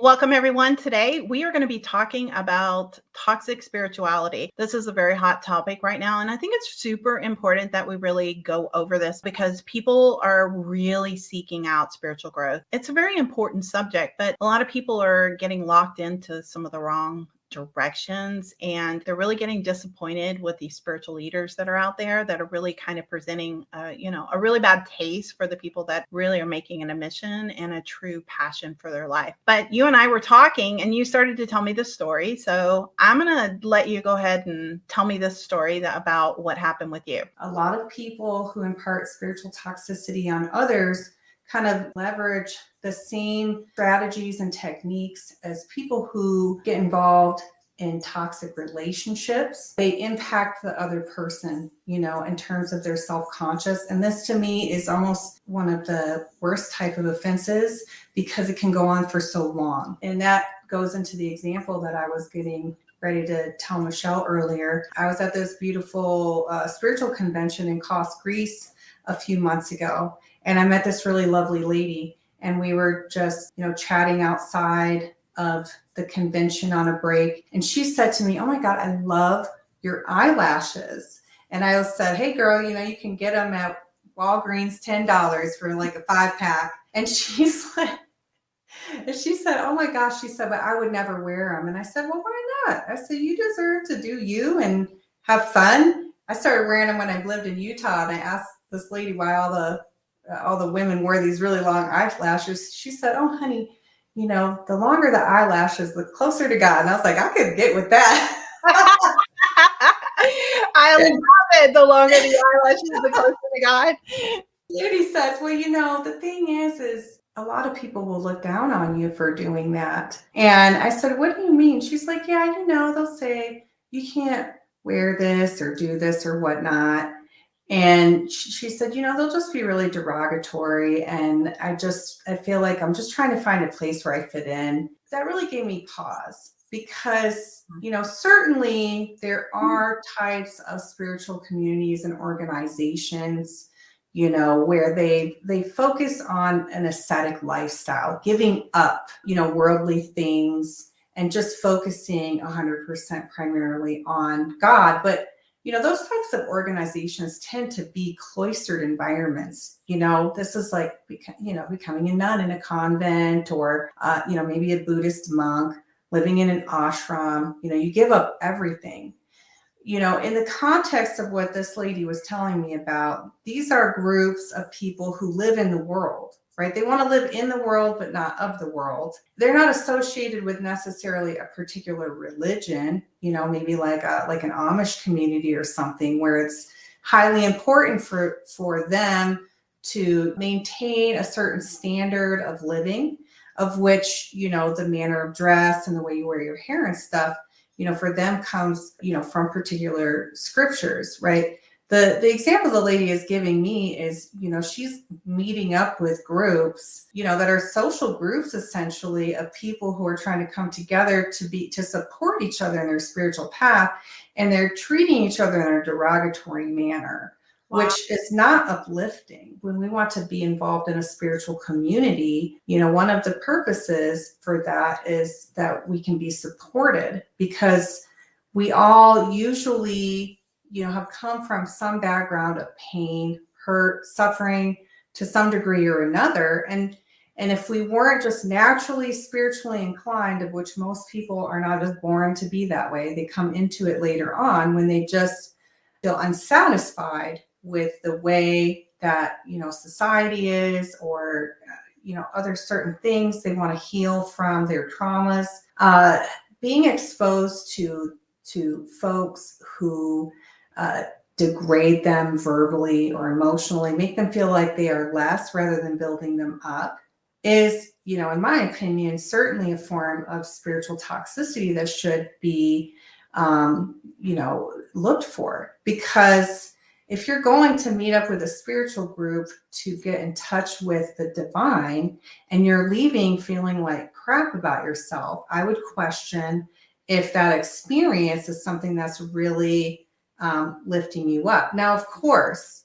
Welcome, everyone. Today, we are going to be talking about toxic spirituality. This is a very hot topic right now, and I think it's super important that we really go over this because people are really seeking out spiritual growth. It's a very important subject, but a lot of people are getting locked into some of the wrong directions, and they're really getting disappointed with these spiritual leaders that are out there that are really kind of presenting a really bad taste for the people that really are making an mission and a true passion for their life. But you and I were talking and you started to tell me this story, so I'm gonna let you go ahead and tell me this story about what happened with you. A lot of people who impart spiritual toxicity on others kind of leverage the same strategies and techniques as people who get involved in toxic relationships. They impact the other person, in terms of their self-conscious. And this to me is almost one of the worst type of offenses because it can go on for so long. And that goes into the example that I was getting ready to tell Michelle earlier. I was at this beautiful spiritual convention in Kos, Greece a few months ago. And I met this really lovely lady, and we were just, chatting outside of the convention on a break. And she said to me, "Oh my God, I love your eyelashes." And I said, "Hey girl, you can get them at Walgreens, $10 for like a 5-pack. And she said, "Oh my gosh," she said, "but I would never wear them." And I said, "Well, why not?" I said, "You deserve to do you and have fun." I started wearing them when I lived in Utah, and I asked this lady why all the women wear these really long eyelashes. She said, "Oh, honey, the longer the eyelashes, the closer to God." And I was like, I could get with that. I love it. The longer the eyelashes, the closer to God. Lady says, "Well, the thing is a lot of people will look down on you for doing that." And I said, "What do you mean?" She's like, "Yeah, they'll say you can't wear this or do this or whatnot." And she said, "They'll just be really derogatory. And I feel like I'm just trying to find a place where I fit in." That really gave me pause because, certainly there are types of spiritual communities and organizations, where they focus on an ascetic lifestyle, giving up, worldly things and just focusing 100% primarily on God. But those types of organizations tend to be cloistered environments. This is like, becoming a nun in a convent or, maybe a Buddhist monk living in an ashram. You give up everything. In the context of what this lady was telling me about, these are groups of people who live in the world, right? They want to live in the world, but not of the world. They're not associated with necessarily a particular religion, maybe like an Amish community or something where it's highly important for them to maintain a certain standard of living, of which, the manner of dress and the way you wear your hair and stuff, for them comes, from particular scriptures, right? The example the lady is giving me is, she's meeting up with groups, that are social groups, essentially, of people who are trying to come together to support each other in their spiritual path. And they're treating each other in a derogatory manner. Wow. Which is not uplifting. When we want to be involved in a spiritual community, one of the purposes for that is that we can be supported, because we all usually, have come from some background of pain, hurt, suffering to some degree or another. And if we weren't just naturally spiritually inclined, of which most people are not just born to be that way, they come into it later on when they just feel unsatisfied with the way that, society is, or, other certain things. They want to heal from their traumas. Being exposed to folks who degrade them verbally or emotionally, make them feel like they are less rather than building them up, is, in my opinion, certainly a form of spiritual toxicity that should be, looked for. Because if you're going to meet up with a spiritual group to get in touch with the divine and you're leaving feeling like crap about yourself, I would question if that experience is something that's really lifting you up. Now, of course,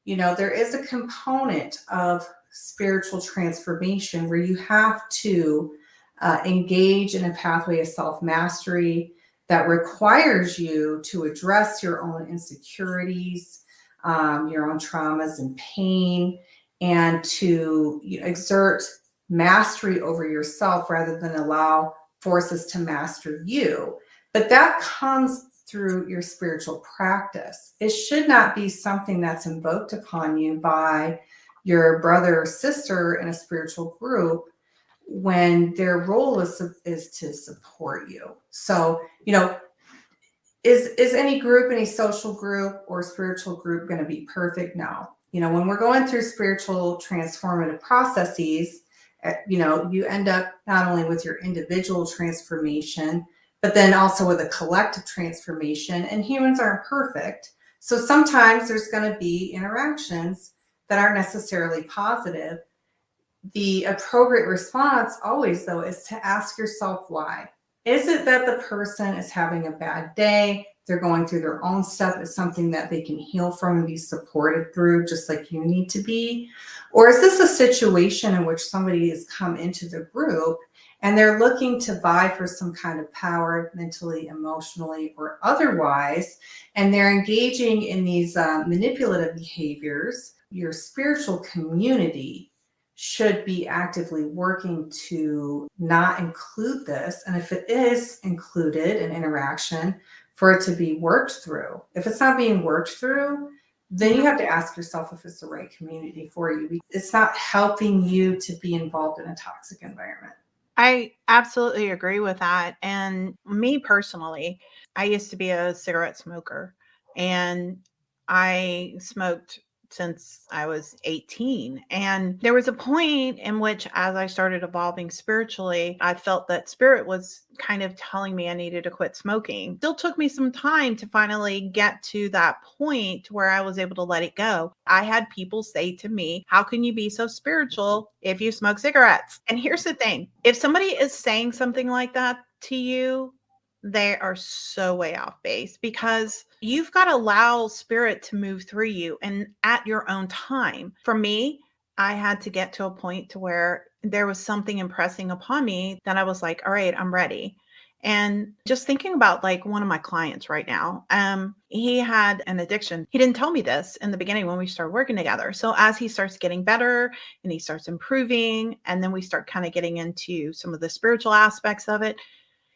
there is a component of spiritual transformation where you have to engage in a pathway of self-mastery that requires you to address your own insecurities, your own traumas and pain, and to exert mastery over yourself rather than allow forces to master you. But that comes through your spiritual practice. It should not be something that's invoked upon you by your brother or sister in a spiritual group when their role is to support you. So, is any group, any social group or spiritual group going to be perfect? No. When we're going through spiritual transformative processes, you end up not only with your individual transformation, but then also with a collective transformation. And humans aren't perfect. So sometimes there's going to be interactions that aren't necessarily positive. The appropriate response always, though, is to ask yourself why. Is it that the person is having a bad day? They're going through their own stuff. It's something that they can heal from and be supported through, just like you need to be? Or is this a situation in which somebody has come into the group and they're looking to vie for some kind of power, mentally, emotionally, or otherwise, and they're engaging in these manipulative behaviors? Your spiritual community should be actively working to not include this. And if it is included in interaction, for it to be worked through. If it's not being worked through, then you have to ask yourself if it's the right community for you. It's not helping you to be involved in a toxic environment. I absolutely agree with that. And me personally, I used to be a cigarette smoker, and I smoked since I was 18. And there was a point in which, as I started evolving spiritually, I felt that spirit was kind of telling me I needed to quit smoking. Still took me some time to finally get to that point where I was able to let it go. I had people say to me, "How can you be so spiritual if you smoke cigarettes?" And here's the thing. If somebody is saying something like that to you, they are so way off base, because you've got to allow spirit to move through you and at your own time. For me, I had to get to a point to where there was something impressing upon me that I was like, all right, I'm ready. And just thinking about like one of my clients right now, he had an addiction. He didn't tell me this in the beginning when we started working together. So as he starts getting better and he starts improving, and then we start kind of getting into some of the spiritual aspects of it,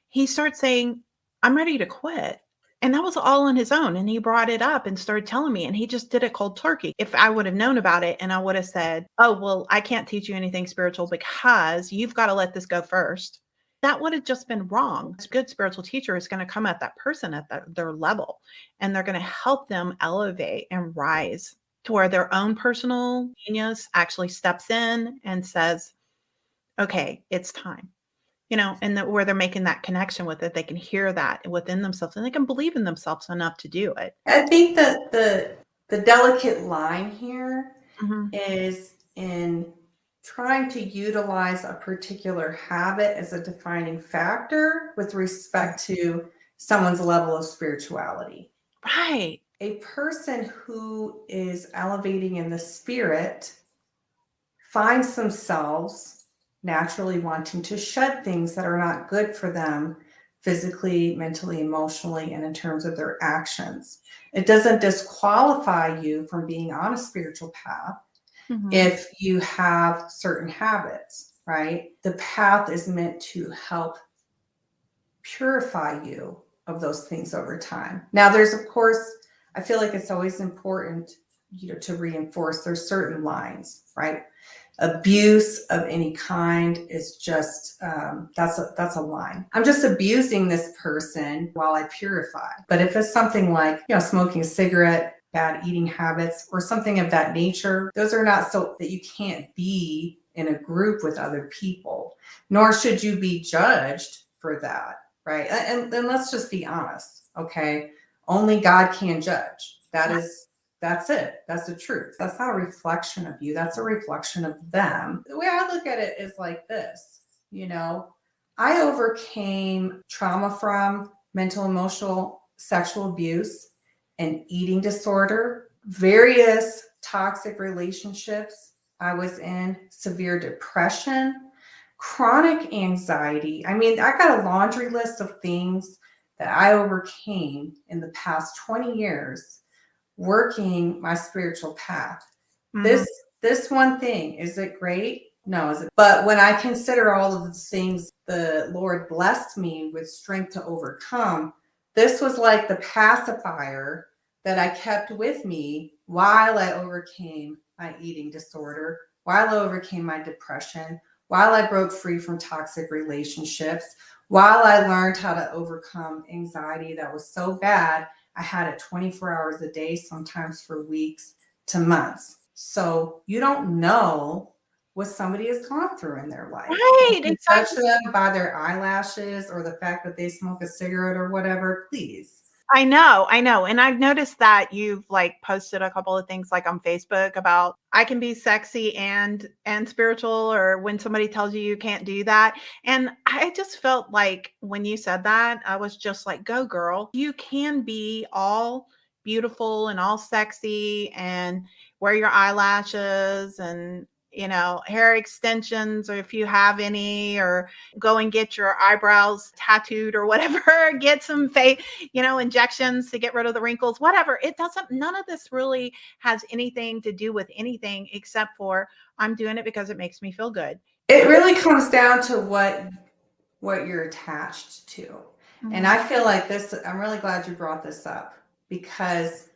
he starts saying, "I'm ready to quit." And that was all on his own. And he brought it up and started telling me, and he just did it cold turkey. If I would have known about it and I would have said, "Oh, well, I can't teach you anything spiritual because you've got to let this go first," that would have just been wrong. A good spiritual teacher is going to come at that person at their level, and they're going to help them elevate and rise to where their own personal genius actually steps in and says, "Okay, it's time." And where they're making that connection with it, they can hear that within themselves and they can believe in themselves enough to do it. I think that the delicate line here Mhm. is in trying to utilize a particular habit as a defining factor with respect to someone's level of spirituality. Right. A person who is elevating in the spirit finds themselves naturally wanting to shed things that are not good for them physically, mentally, emotionally, and in terms of their actions. It doesn't disqualify you from being on a spiritual path Mhm. if you have certain habits, right? The path is meant to help purify you of those things over time. Now, there's, of course, I feel like it's always important, to reinforce there's certain lines, right? Abuse of any kind is just that's a line. I'm just abusing this person while I purify. But if it's something like smoking a cigarette, bad eating habits, or something of that nature, those are not so that you can't be in a group with other people, nor should you be judged for that, right? And then let's just be honest, okay? Only God can judge. That's it. That's the truth. That's not a reflection of you. That's a reflection of them. The way I look at it is like this, I overcame trauma from mental, emotional, sexual abuse, and eating disorder, various toxic relationships. I was in severe depression. chronic anxiety. I mean, I got a laundry list of things that I overcame in the past 20 years working my spiritual path. Mhm. This one thing, is it great? No, is it? But when I consider all of the things the Lord blessed me with strength to overcome, this was like the pacifier that I kept with me while I overcame my eating disorder, while I overcame my depression, while I broke free from toxic relationships, while I learned how to overcome anxiety that was so bad I had it 24 hours a day, sometimes for weeks to months. So you don't know what somebody has gone through in their life. Right, If you judge exactly. them by their eyelashes or the fact that they smoke a cigarette or whatever, please. I know, I know. And I've noticed that you've like posted a couple of things like on Facebook about I can be sexy and spiritual, or when somebody tells you you can't do that. And I just felt like when you said that, I was just like, go girl. You can be all beautiful and all sexy and wear your eyelashes and hair extensions, or if you have any, or go and get your eyebrows tattooed or whatever, get some face injections to get rid of the wrinkles, whatever. It doesn't, none of this really has anything to do with anything except for I'm doing it because it makes me feel good. It really comes down to what you're attached to. And Mhm. I feel like this, I'm really glad you brought this up, because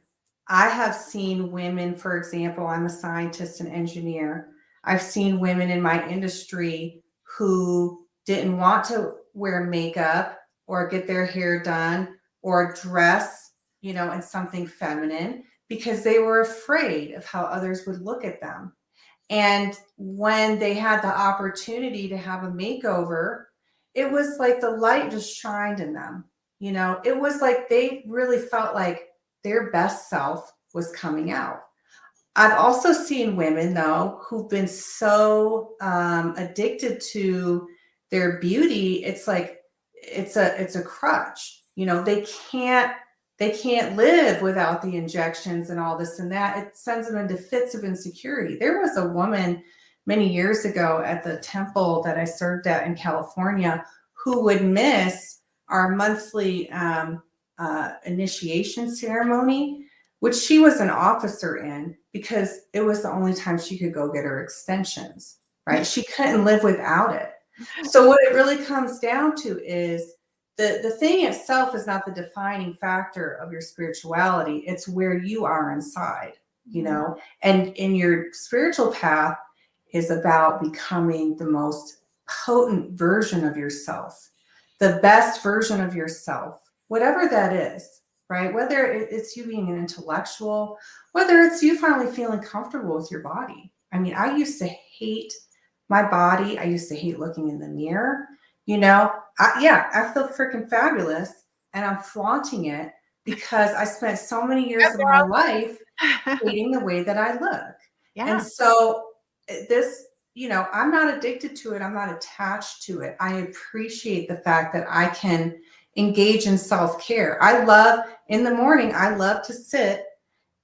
I have seen women, for example, I'm a scientist and engineer. I've seen women in my industry who didn't want to wear makeup or get their hair done or dress, in something feminine because they were afraid of how others would look at them. And when they had the opportunity to have a makeover, it was like the light just shined in them. It was like they really felt like their best self was coming out. I've also seen women, though, who've been so addicted to their beauty. It's like it's a crutch. They can't live without the injections and all this and that. It sends them into fits of insecurity. There was a woman many years ago at the temple that I served at in California who would miss our monthly initiation ceremony, which she was an officer in, because it was the only time she could go get her extensions, right? She couldn't live without it. So what it really comes down to is the thing itself is not the defining factor of your spirituality. It's where you are inside, and in your spiritual path is about becoming the most potent version of yourself, the best version of yourself, whatever that is, right? Whether it's you being an intellectual, whether it's you finally feeling comfortable with your body. I mean, I used to hate my body. I used to hate looking in the mirror. I feel freaking fabulous, and I'm flaunting it because I spent so many years of my life hating the way that I look. And Yeah. so this, I'm not addicted to it. I'm not attached to it. I appreciate the fact that I can engage in self-care. In the morning, I love to sit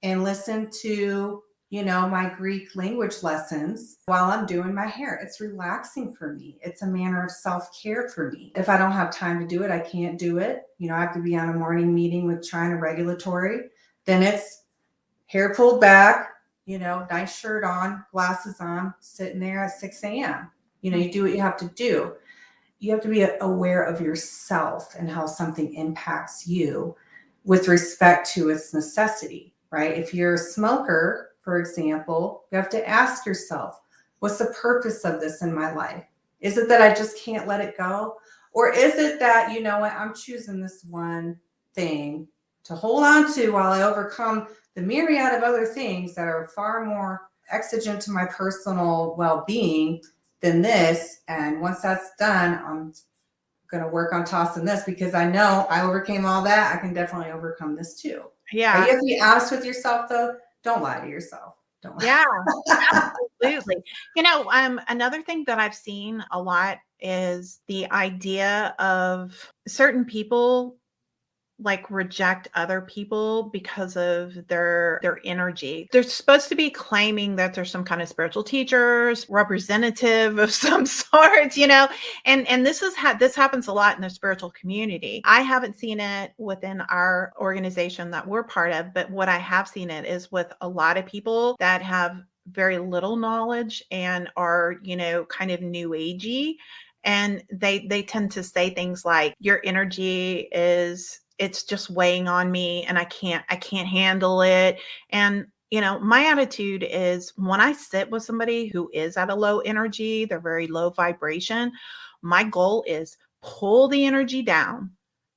and listen to, my Greek language lessons while I'm doing my hair. It's relaxing for me. It's a manner of self-care for me. If I don't have time to do it, I can't do it. I have to be on a morning meeting with China Regulatory. Then it's hair pulled back, nice shirt on, glasses on, sitting there at 6 a.m. You do what you have to do. You have to be aware of yourself and how something impacts you with respect to its necessity, right? If you're a smoker, for example, you have to ask yourself, what's the purpose of this in my life? Is it that I just can't let it go? Or is it that, what, I'm choosing this one thing to hold on to while I overcome the myriad of other things that are far more exigent to my personal well-being than this. And once that's done, I'm going to work on tossing this because I know I overcame all that. I can definitely overcome this too. Right? Yeah. You have to be honest with yourself, though. Don't lie to yourself. Don't lie. Yeah. Absolutely. Another thing that I've seen a lot is the idea of certain people like reject other people because of their energy. They're supposed to be claiming that they're some kind of spiritual teachers, representative of some sort, and this happens a lot in the spiritual community. I haven't seen it within our organization that we're part of, but what I have seen it is with a lot of people that have very little knowledge and are, kind of new agey, and they tend to say things like, your energy it's just weighing on me and I can't handle it. And my attitude is, when I sit with somebody who is at a low energy, they're very low vibration, my goal is pull the energy down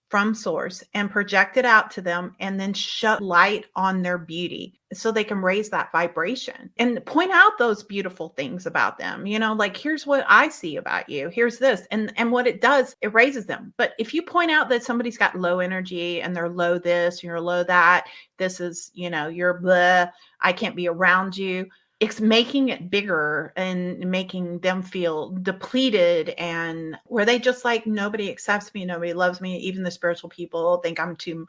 from source and project it out to them, and then shut light on their beauty so they can raise that vibration and point out those beautiful things about them. Like, here's what I see about you, here's this, and what it does, it raises them. But if you point out that somebody's got low energy and they're low this, you're low that, this is, you're blah, I can't be around you, it's making it bigger and making them feel depleted, and where they just like, nobody accepts me, nobody loves me, even the spiritual people think I'm too,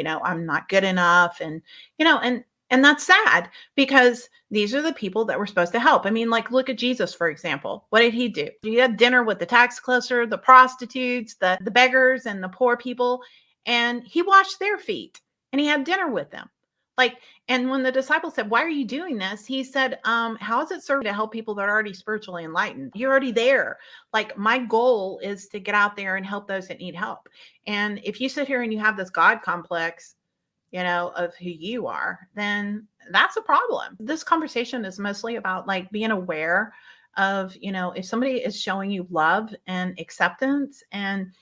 I'm not good enough. And and that's sad, because these are the people that we're supposed to help. I mean, like, look at Jesus, for example. What did he do? He had dinner with the tax collector, the prostitutes, the beggars, and the poor people, and he washed their feet, and he had dinner with them. Like, and when the disciples said, why are you doing this? He said, how is it serving to help people that are already spiritually enlightened? You're already there. Like, my goal is to get out there and help those that need help. And if you sit here and you have this God complex, of who you are, then that's a problem. This conversation is mostly about like being aware of, if somebody is showing you love and acceptance and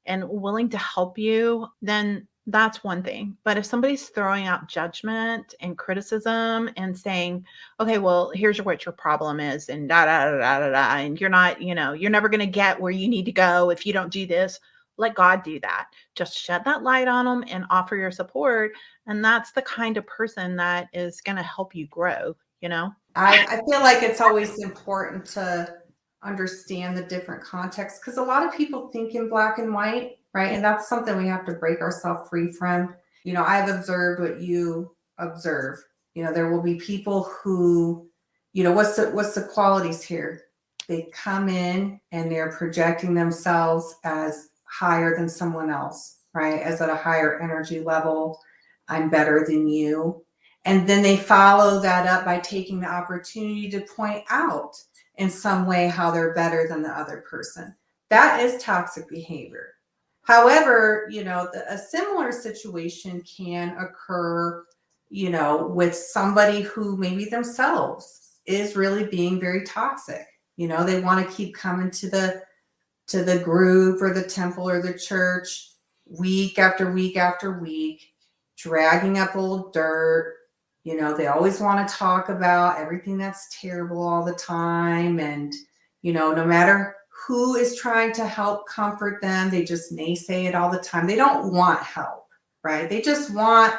willing to help you, then that's one thing. But if somebody's throwing out judgment and criticism and saying, okay, well, here's what your problem is, and da da da da da, da, and you're not, you're never going to get where you need to go if you don't do this, let God do that. Just shed that light on them and offer your support. And that's the kind of person that is going to help you grow, I feel like it's always important to understand the different contexts, because a lot of people think in black and white, right? And that's something we have to break ourselves free from. I've observed what you observe. There will be people who, what's the qualities here? They come in and they're projecting themselves as higher than someone else, right? As at a higher energy level. I'm better than you. And then they follow that up by taking the opportunity to point out in some way how they're better than the other person. That is toxic behavior. However, a similar situation can occur, with somebody who maybe themselves is really being very toxic. They want to keep coming to the group or the temple or the church week after week after week, dragging up old dirt. They always want to talk about everything that's terrible all the time. And, no matter who is trying to help comfort them, they just naysay it all the time. They don't want help, right? They just want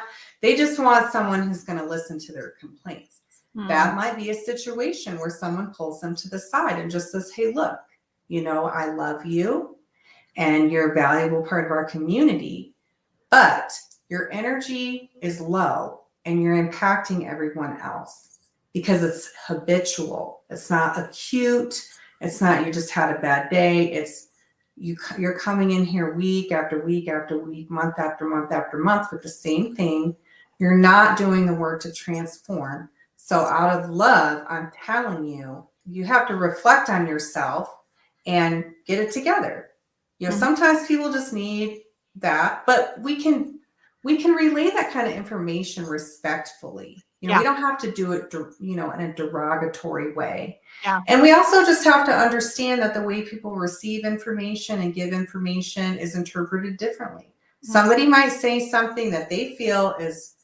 someone who's going to listen to their complaints. That might be a situation where someone pulls them to the side and just says, hey, look, I love you and you're a valuable part of our community, but your energy is low and you're impacting everyone else because it's habitual. It's not acute. It's not you just had a bad day. It's you're coming in here week after week after week, month after month after month with the same thing. You're not doing the work to transform. So out of love, I'm telling you, you have to reflect on yourself and get it together. Sometimes people just need that, but we can relay that kind of information respectfully. We don't have to do it, in a derogatory way. Yeah. And we also just have to understand that the way people receive information and give information is interpreted differently. Somebody might say something that they feel is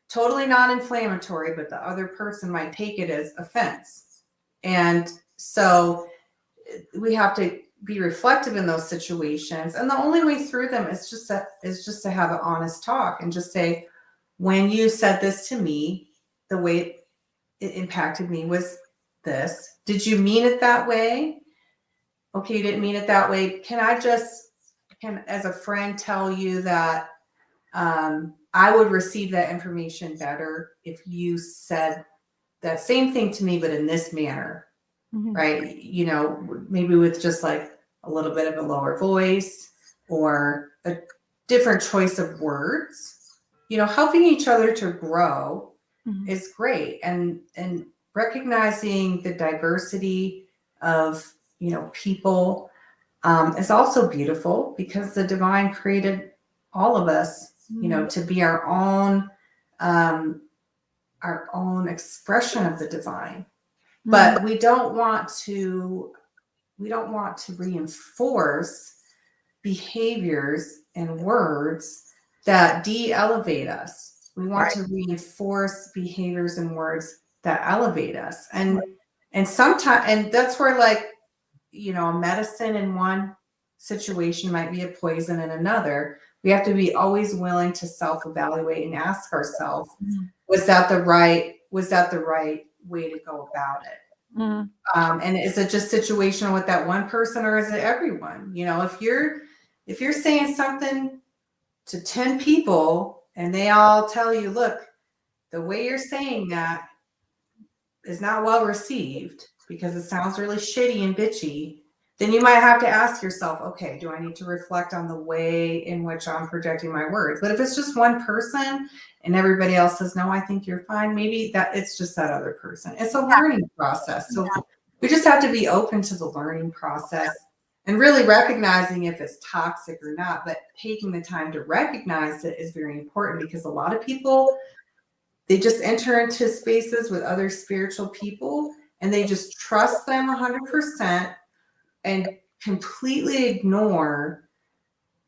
totally non-inflammatory, but the other person might take it as offense. And so we have to be reflective in those situations. And the only way through them is just to have an honest talk and just say, when you said this to me, the way it impacted me was this. Did you mean it that way? Okay, you didn't mean it that way. Can as a friend tell you that I would receive that information better if you said that same thing to me, but in this manner, right? You know, maybe with just like a little bit of a lower voice or a different choice of words. You know, helping each other to grow is great, and recognizing the diversity of, you know, people is also beautiful, because the divine created all of us, you know, to be our own expression of the divine. But we don't want to reinforce behaviors and words that de-elevate us. We want to reinforce behaviors and words that elevate us. And sometimes, and that's where, like, you know, medicine in one situation might be a poison in another. We have to be always willing to self-evaluate and ask ourselves, was that the right way to go about it? And is it just situational with that one person, or is it everyone? You know, if you're saying something to 10 people and they all tell you, look, the way you're saying that is not well received because it sounds really shitty and bitchy, then you might have to ask yourself, okay, do I need to reflect on the way in which I'm projecting my words? But if it's just one person and everybody else says, no, I think you're fine, maybe that it's just that other person. It's a learning process. So we just have to be open to the learning process and really recognizing if it's toxic or not. But taking the time to recognize it is very important, because a lot of people, they just enter into spaces with other spiritual people and they just trust them 100% and completely ignore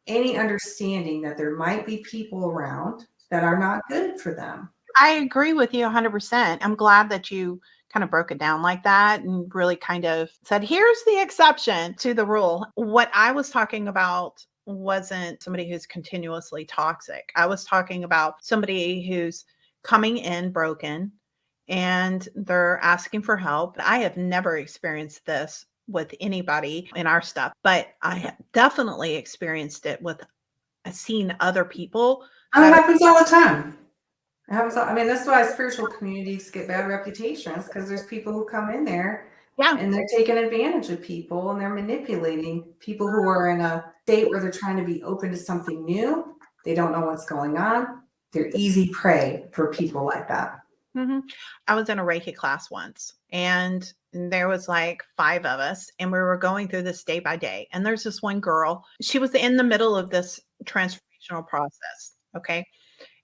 any understanding that there might be people around that are not good for them. I agree with you 100%. I'm glad that you kind of broke it down like that and really kind of said, here's the exception to the rule. What I was talking about wasn't somebody who's continuously toxic. I was talking about somebody who's coming in broken and they're asking for help. I have never experienced this with anybody in our stuff, but I have definitely experienced it with, I've seen other people. And it happens all the time. It happens. I mean, that's why spiritual communities get bad reputations, because there's people who come in there and they're taking advantage of people and they're manipulating people who are in a state where they're trying to be open to something new. They don't know what's going on. They're easy prey for people like that. I was in a Reiki class once, and there was like 5 of us, and we were going through this day by day. And there's this one girl, she was in the middle of this transformational process. Okay.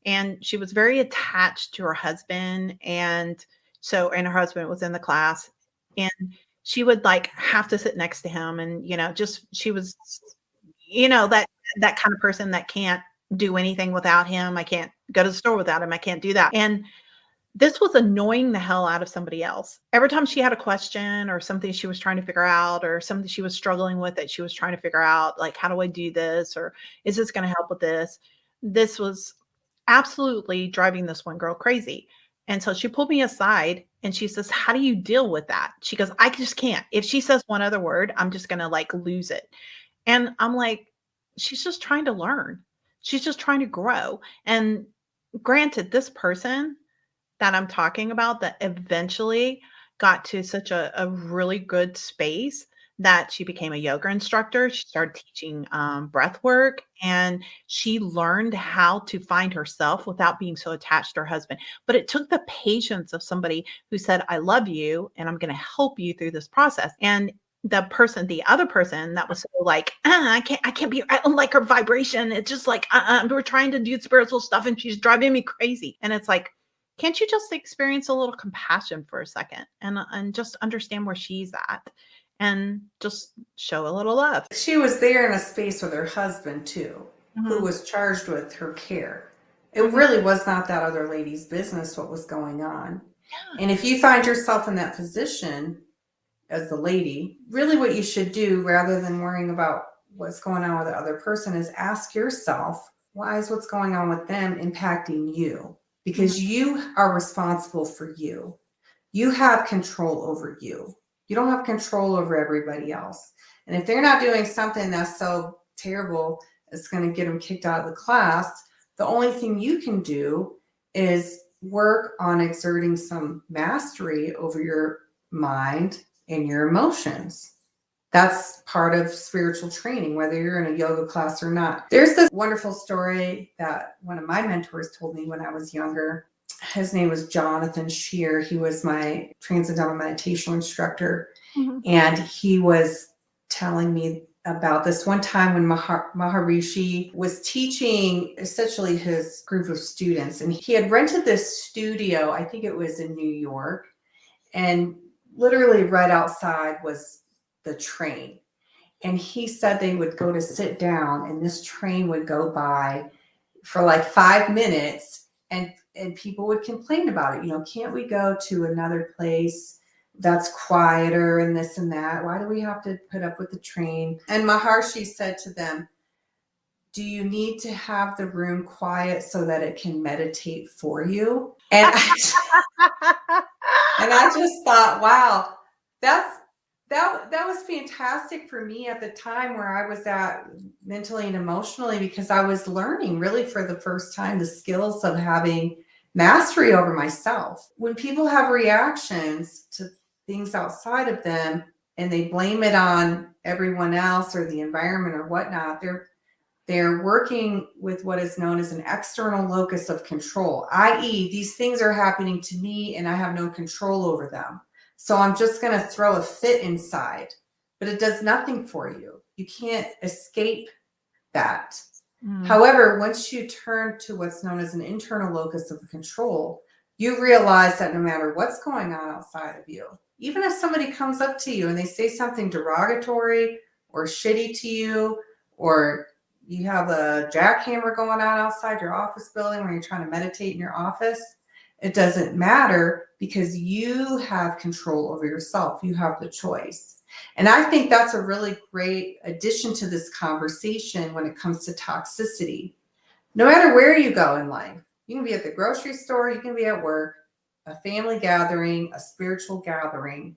And she was very attached to her husband. And her husband was in the class, and she would like have to sit next to him. And, you know, just, she was, you know, that kind of person that can't do anything without him. I can't go to the store without him. I can't do that. And this was annoying the hell out of somebody else. Every time she had a question or something she was trying to figure out, or something she was struggling with that she was trying to figure out, like, how do I do this? Or is this going to help with this? This was absolutely driving this one girl crazy. And so she pulled me aside and she says, how do you deal with that? She goes, I just can't. If she says one other word, I'm just going to like lose it. And I'm like, she's just trying to learn. She's just trying to grow. And granted, this person that I'm talking about that eventually got to such a really good space that she became a yoga instructor. She started teaching breath work, and she learned how to find herself without being so attached to her husband. But it took the patience of somebody who said, I love you and I'm going to help you through this process. And the other person that was so like, I can't be, I don't like her vibration. It's just like, we're trying to do spiritual stuff and she's driving me crazy. And it's like, can't you just experience a little compassion for a second and just understand where she's at and just show a little love? She was there in a space with her husband too, who was charged with her care. It really was not that other lady's business what was going on. Yeah. And if you find yourself in that position as the lady, really what you should do, rather than worrying about what's going on with the other person, is ask yourself, why is what's going on with them impacting you? Because you are responsible for you. You have control over you. You don't have control over everybody else. And if they're not doing something that's so terrible, it's going to get them kicked out of the class, The only thing you can do is work on exerting some mastery over your mind and your emotions. That's part of spiritual training, whether you're in a yoga class or not. There's this wonderful story that one of my mentors told me when I was younger. His name was Jonathan Shear. He was my transcendental meditation instructor. Mhm. And he was telling me about this one time when Maharishi was teaching essentially his group of students. And he had rented this studio, I think it was in New York, and literally right outside was the train. And he said they would go to sit down and this train would go by for like 5 minutes, and people would complain about it. You know, can't we go to another place that's quieter and this and that? Why do we have to put up with the train? And Maharshi said to them, do you need to have the room quiet so that it can meditate for you? And I just thought, wow, that was fantastic for me at the time where I was at mentally and emotionally, because I was learning really for the first time the skills of having mastery over myself. When people have reactions to things outside of them and they blame it on everyone else or the environment or whatnot, they're working with what is known as an external locus of control, i.e., these things are happening to me and I have no control over them. So I'm just going to throw a fit inside, but it does nothing for you. You can't escape that. However, once you turn to what's known as an internal locus of control, you realize that no matter what's going on outside of you, even if somebody comes up to you and they say something derogatory or shitty to you, or you have a jackhammer going on outside your office building when you're trying to meditate in your office, it doesn't matter, because you have control over yourself. You have the choice. And I think that's a really great addition to this conversation when it comes to toxicity. No matter where you go in life, you can be at the grocery store, you can be at work, a family gathering, a spiritual gathering,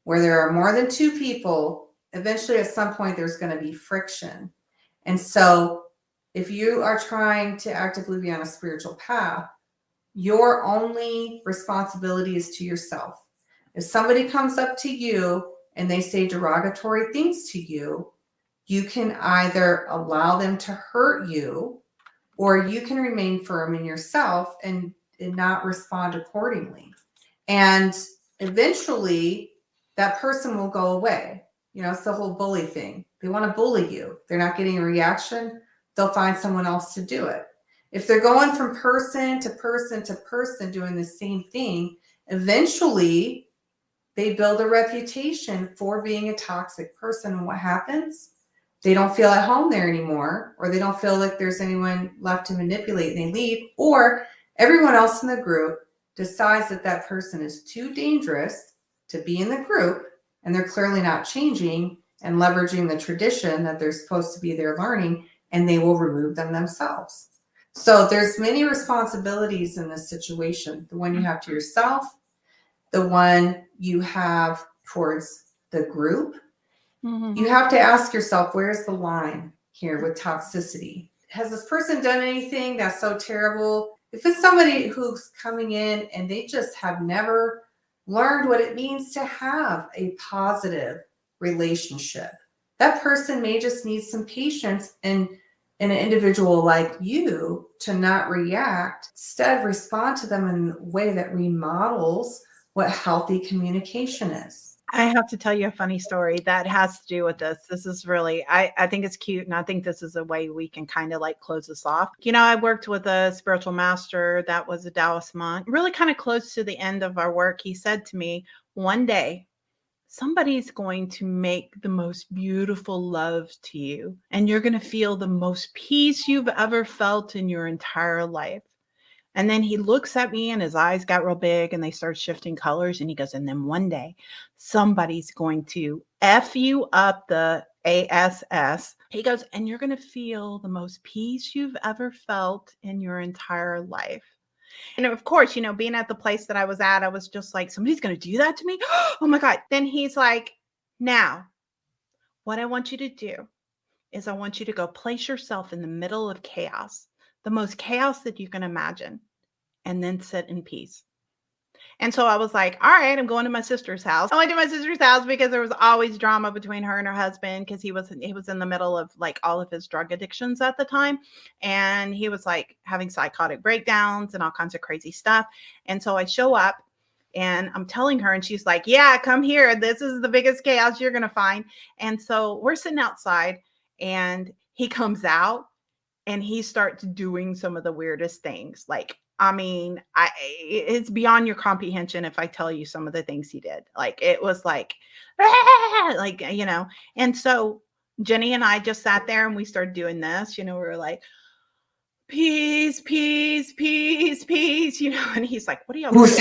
where there are more than two people, eventually at some point there's going to be friction. And so if you are trying to actively be on a spiritual path, your only responsibility is to yourself. If somebody comes up to you and they say derogatory things to you, you can either allow them to hurt you, or you can remain firm in yourself and not respond accordingly. And eventually that person will go away. You know, it's the whole bully thing. They want to bully you. They're not getting a reaction. They'll find someone else to do it. If they're going from person to person to person doing the same thing, eventually they build a reputation for being a toxic person. And what happens? They don't feel at home there anymore, or they don't feel like there's anyone left to manipulate, and they leave, or everyone else in the group decides that that person is too dangerous to be in the group, and they're clearly not changing and leveraging the tradition that they're supposed to be there learning, and they will remove them themselves. So there's many responsibilities in this situation. The one you have to yourself, the one you have towards the group. You have to ask yourself, where's the line here with toxicity? Has this person done anything that's so terrible? If it's somebody who's coming in and they just have never learned what it means to have a positive relationship, that person may just need some patience and an individual like you to not react, instead respond to them in a way that remodels what healthy communication is. I have to tell you a funny story that has to do with this. This is really, I think it's cute. And I think this is a way we can kind of like close this off. You know, I worked with a spiritual master that was a Taoist monk, really kind of close to the end of our work. He said to me, one day, somebody's going to make the most beautiful love to you, and you're going to feel the most peace you've ever felt in your entire life. And then he looks at me and his eyes got real big and they start shifting colors. And he goes, and then one day somebody's going to F you up the ASS. He goes, and you're going to feel the most peace you've ever felt in your entire life. And of course, you know, being at the place that I was at, I was just like, somebody's going to do that to me. Oh my God. Then he's like, now, what I want you to do is I want you to go place yourself in the middle of chaos, the most chaos that you can imagine, and then sit in peace. And so I was like, all right, I'm going to my sister's house. I went to my sister's house because there was always drama between her and her husband, because he was in the middle of like all of his drug addictions at the time. And he was like having psychotic breakdowns and all kinds of crazy stuff. And so I show up and I'm telling her, and she's like, yeah, come here. This is the biggest chaos you're going to find. And so we're sitting outside, and he comes out and he starts doing some of the weirdest things. Like, I mean, it's beyond your comprehension if I tell you some of the things he did. Like, it was like, like, and so Jenny and I just sat there and we started doing this, we were like, peace, peace, peace, peace, and he's like, what are y'all doing?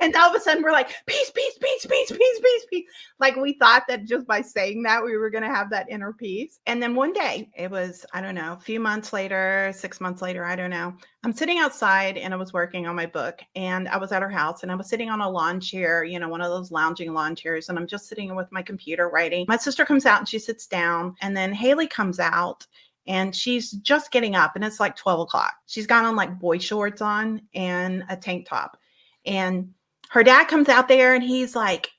And all of a sudden we're like, peace, peace, peace, peace, peace, peace, peace. Like, we thought that just by saying that we were going to have that inner peace. And then one day, it was, I don't know, a few months later, 6 months later, I don't know. I'm sitting outside and I was working on my book, and I was at her house and I was sitting on a lawn chair, one of those lounging lawn chairs. And I'm just sitting with my computer writing. My sister comes out and she sits down, and then Haley comes out. And she's just getting up, and it's like 12 o'clock. She's got on like boy shorts on and a tank top. And her dad comes out there and he's like,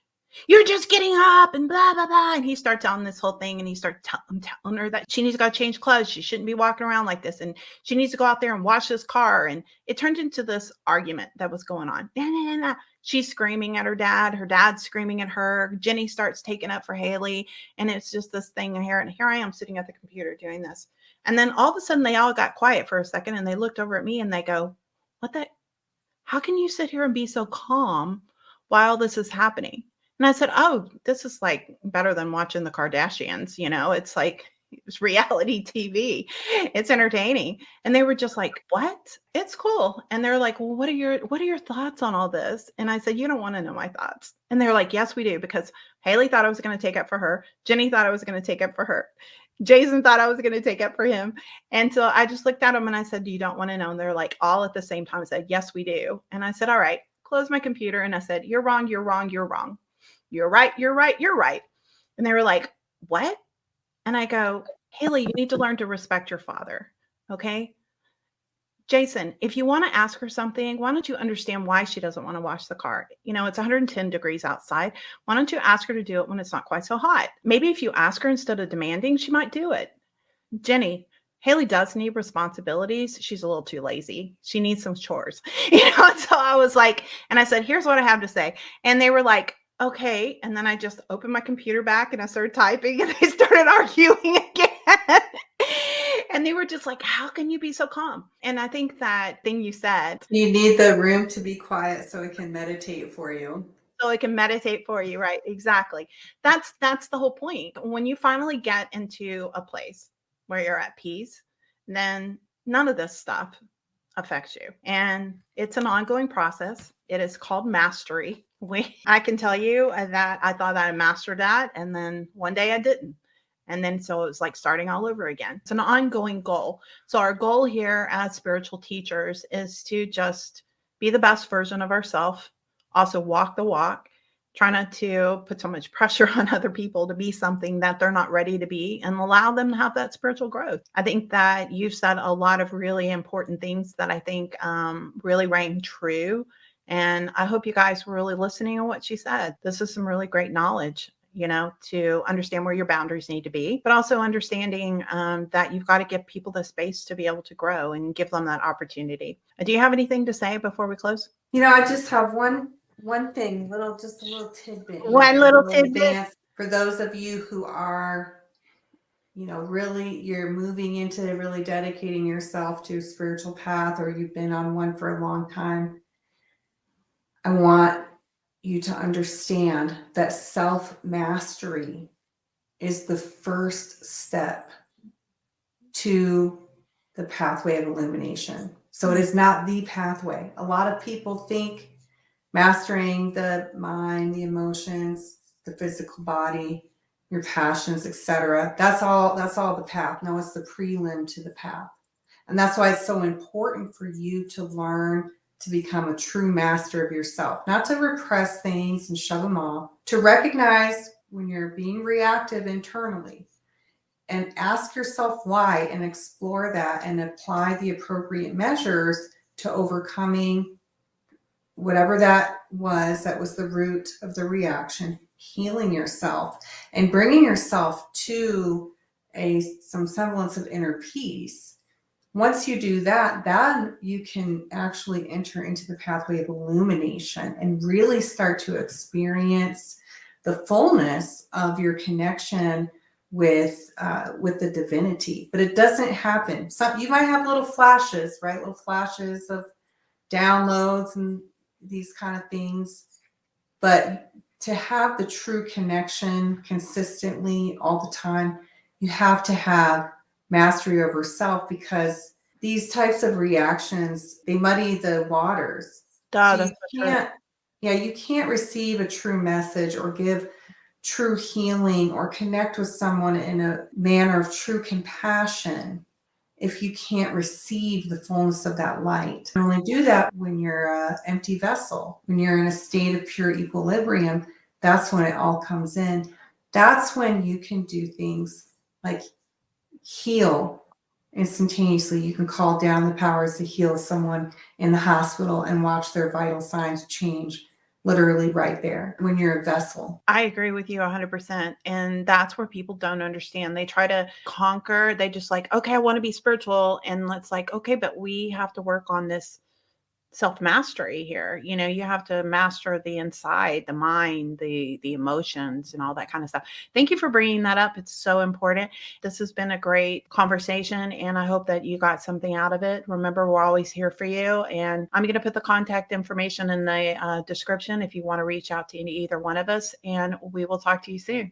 you're just getting up and blah, blah, blah. And he starts on this whole thing, and he starts telling her that she needs to go change clothes. She shouldn't be walking around like this. And she needs to go out there and wash this car. And it turned into this argument that was going on. She's screaming at her dad. Her dad's screaming at her. Jenny starts taking up for Haley. And it's just this thing here. And here I am sitting at the computer doing this. And then all of a sudden they all got quiet for a second, and they looked over at me and they go, how can you sit here and be so calm while this is happening? And I said, oh, this is like better than watching the Kardashians. It's like, it's reality TV. It's entertaining. And they were just like, what? It's cool. And they're like, well, what are your thoughts on all this? And I said, you don't want to know my thoughts. And they're like, yes, we do. Because Haley thought I was going to take up for her. Jenny thought I was going to take up for her. Jason thought I was going to take up for him. And so I just looked at them and I said, you don't want to know? And they're like, all at the same time. I said, yes, we do. And I said, all right, close my computer. And I said, you're wrong. You're wrong. You're wrong. You're right. You're right. You're right. And they were like, what? And I go, Haley, you need to learn to respect your father. Okay. Jason, if you want to ask her something, why don't you understand why she doesn't want to wash the car? It's 110 degrees outside. Why don't you ask her to do it when it's not quite so hot? Maybe if you ask her instead of demanding, she might do it. Jenny, Haley does need responsibilities. She's a little too lazy. She needs some chores. So I was like, and I said, here's what I have to say. And they were like, okay. And then I just opened my computer back and I started typing, and they started arguing again. And they were just like, how can you be so calm? And I think that thing you said, you need the room to be quiet so it can meditate for you. So it can meditate for you, right? Exactly. That's the whole point. When you finally get into a place where you're at peace, then none of this stuff affects you. And it's an ongoing process. It is called mastery. I can tell you that I thought I mastered that, and then one day I didn't. And then so it was like starting all over again. It's an ongoing goal. So our goal here as spiritual teachers is to just be the best version of ourselves, also walk the walk, try not to put so much pressure on other people to be something that they're not ready to be, and allow them to have that spiritual growth. I think that you've said a lot of really important things that I think really rang true. And I hope you guys were really listening to what she said. This is some really great knowledge, to understand where your boundaries need to be, but also understanding that you've got to give people the space to be able to grow and give them that opportunity. Do you have anything to say before we close? I just have one thing, just a little tidbit. One little tidbit. For those of you who are, really, you're moving into really dedicating yourself to a spiritual path, or you've been on one for a long time, I want you to understand that self-mastery is the first step to the pathway of illumination. So it is not the pathway. A lot of people think mastering the mind, the emotions, the physical body, your passions, etc. That's all the path. No, it's the prelim to the path. And that's why it's so important for you to learn to become a true master of yourself, not to repress things and shove them off, to recognize when you're being reactive internally and ask yourself why and explore that and apply the appropriate measures to overcoming whatever that was the root of the reaction, healing yourself and bringing yourself to some semblance of inner peace. Once you do that, then you can actually enter into the pathway of illumination and really start to experience the fullness of your connection with the divinity. But it doesn't happen. You might have little flashes, right? Little flashes of downloads and these kind of things. But to have the true connection consistently all the time, you have to have mastery over self, because these types of reactions, they muddy the waters. Duh, So that's so true. you can't receive a true message or give true healing or connect with someone in a manner of true compassion if you can't receive the fullness of that light. You only do that when you're an empty vessel, when you're in a state of pure equilibrium. That's when it all comes in. That's when you can do things like heal instantaneously. You can call down the powers to heal someone in the hospital and watch their vital signs change literally right there when you're a vessel. I agree with you 100%. And that's where people don't understand. They try to conquer. They just like, okay, I want to be spiritual. And it's like, okay, but we have to work on this self-mastery here. You have to master the inside, the mind, the emotions and all that kind of stuff. Thank you for bringing that up. It's so important. This has been a great conversation and I hope that you got something out of it. Remember, we're always here for you, and I'm going to put the contact information in the description if you want to reach out to either one of us, and we will talk to you soon.